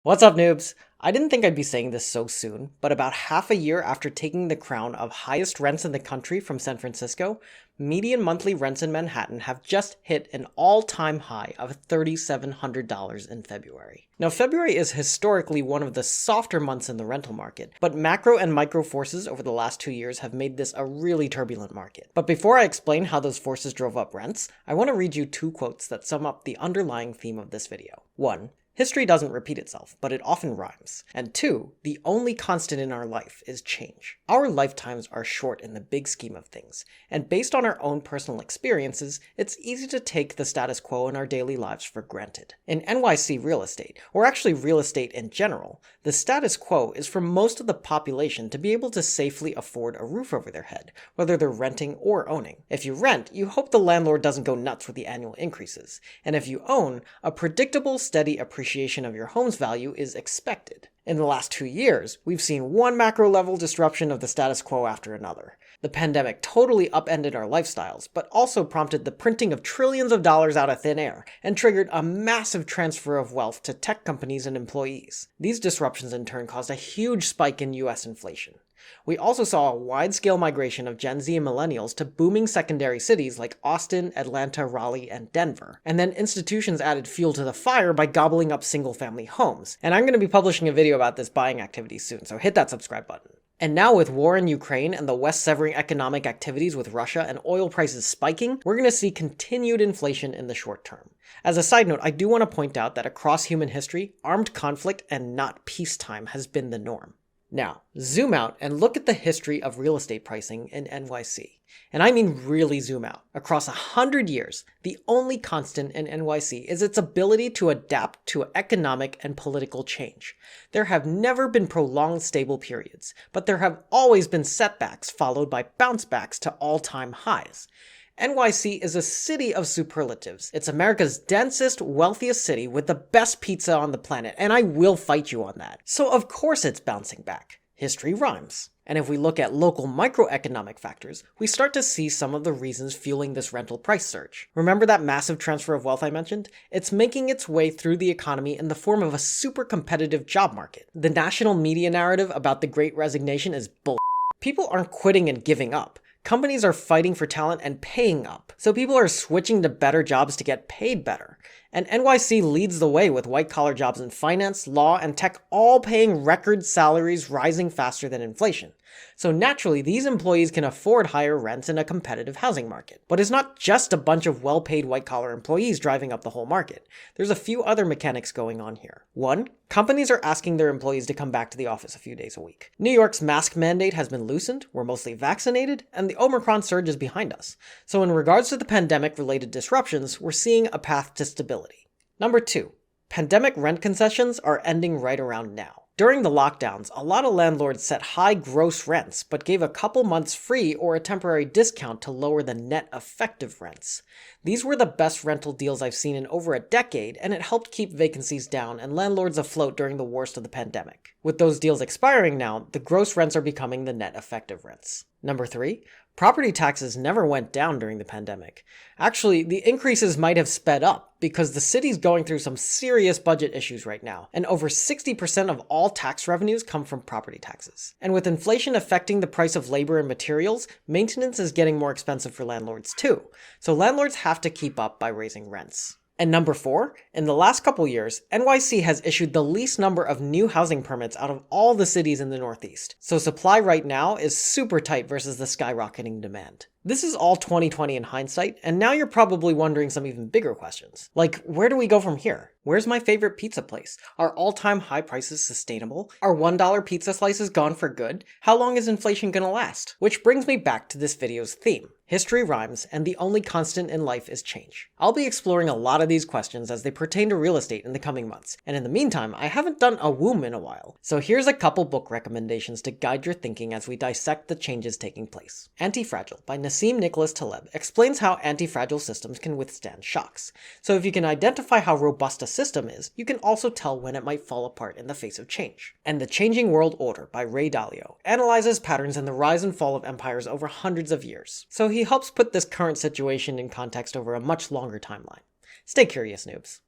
What's up, noobs? I didn't think I'd be saying this so soon, but about half a year after taking the crown of highest rents in the country from San Francisco, median monthly rents in Manhattan have just hit an all-time high of $3,700 in February. Now, February is historically one of the softer months in the rental market, but macro and micro forces over the last 2 years have made this a really turbulent market. But before I explain how those forces drove up rents, I want to read you two quotes that sum up the underlying theme of this video. 1. History doesn't repeat itself, but it often rhymes. And 2, the only constant in our life is change. Our lifetimes are short in the big scheme of things, and based on our own personal experiences, it's easy to take the status quo in our daily lives for granted. In NYC real estate, or actually real estate in general, the status quo is for most of the population to be able to safely afford a roof over their head, whether they're renting or owning. If you rent, you hope the landlord doesn't go nuts with the annual increases, and if you own, a predictable, steady appreciation of your home's value is expected. In the last 2 years, we've seen one macro-level disruption of the status quo after another. The pandemic totally upended our lifestyles, but also prompted the printing of trillions of dollars out of thin air, and triggered a massive transfer of wealth to tech companies and employees. These disruptions in turn caused a huge spike in US inflation. We also saw a wide-scale migration of Gen Z and millennials to booming secondary cities like Austin, Atlanta, Raleigh, and Denver. And then institutions added fuel to the fire by gobbling up single-family homes. And I'm going to be publishing a video about this buying activity soon, so hit that subscribe button. And now with war in Ukraine and the West severing economic activities with Russia and oil prices spiking, we're going to see continued inflation in the short term. As a side note, I do want to point out that across human history, armed conflict and not peacetime has been the norm. Now, zoom out and look at the history of real estate pricing in NYC. And I mean really zoom out. Across 100 years, the only constant in NYC is its ability to adapt to economic and political change. There have never been prolonged stable periods, but there have always been setbacks followed by bounce backs to all-time highs. NYC is a city of superlatives. It's America's densest, wealthiest city with the best pizza on the planet, and I will fight you on that. So of course it's bouncing back. History rhymes. And if we look at local microeconomic factors, we start to see some of the reasons fueling this rental price surge. Remember that massive transfer of wealth I mentioned? It's making its way through the economy in the form of a super competitive job market. The national media narrative about the Great Resignation is bull. People aren't quitting and giving up. Companies are fighting for talent and paying up. So people are switching to better jobs to get paid better. And NYC leads the way with white-collar jobs in finance, law, and tech all paying record salaries rising faster than inflation. So naturally, these employees can afford higher rents in a competitive housing market. But it's not just a bunch of well-paid white-collar employees driving up the whole market. There's a few other mechanics going on here. 1. Companies are asking their employees to come back to the office a few days a week. New York's mask mandate has been loosened, we're mostly vaccinated, and the Omicron surge is behind us. So in regards to the pandemic-related disruptions, we're seeing a path to stability. Number 2. Pandemic rent concessions are ending right around now. During the lockdowns, a lot of landlords set high gross rents, but gave a couple months free or a temporary discount to lower the net effective rents. These were the best rental deals I've seen in over a decade, and it helped keep vacancies down and landlords afloat during the worst of the pandemic. With those deals expiring now, the gross rents are becoming the net effective rents. Number 3. Property taxes never went down during the pandemic. Actually, the increases might have sped up because the city's going through some serious budget issues right now, and over 60% of all tax revenues come from property taxes. And with inflation affecting the price of labor and materials, maintenance is getting more expensive for landlords too. So landlords have to keep up by raising rents. And number 4, in the last couple years, NYC has issued the least number of new housing permits out of all the cities in the Northeast. So supply right now is super tight versus the skyrocketing demand. This is all 2020 in hindsight, and now you're probably wondering some even bigger questions. Like, where do we go from here? Where's my favorite pizza place? Are all-time high prices sustainable? Are $1 pizza slices gone for good? How long is inflation gonna last? Which brings me back to this video's theme. History rhymes, and the only constant in life is change. I'll be exploring a lot of these questions as they pertain to real estate in the coming months, and in the meantime, I haven't done a womb in a while. So here's a couple book recommendations to guide your thinking as we dissect the changes taking place. Anti-Fragile by Nassim Nicholas Taleb explains how anti-fragile systems can withstand shocks. So if you can identify how robust a system is, you can also tell when it might fall apart in the face of change. And The Changing World Order by Ray Dalio analyzes patterns in the rise and fall of empires over hundreds of years. So he helps put this current situation in context over a much longer timeline. Stay curious, noobs.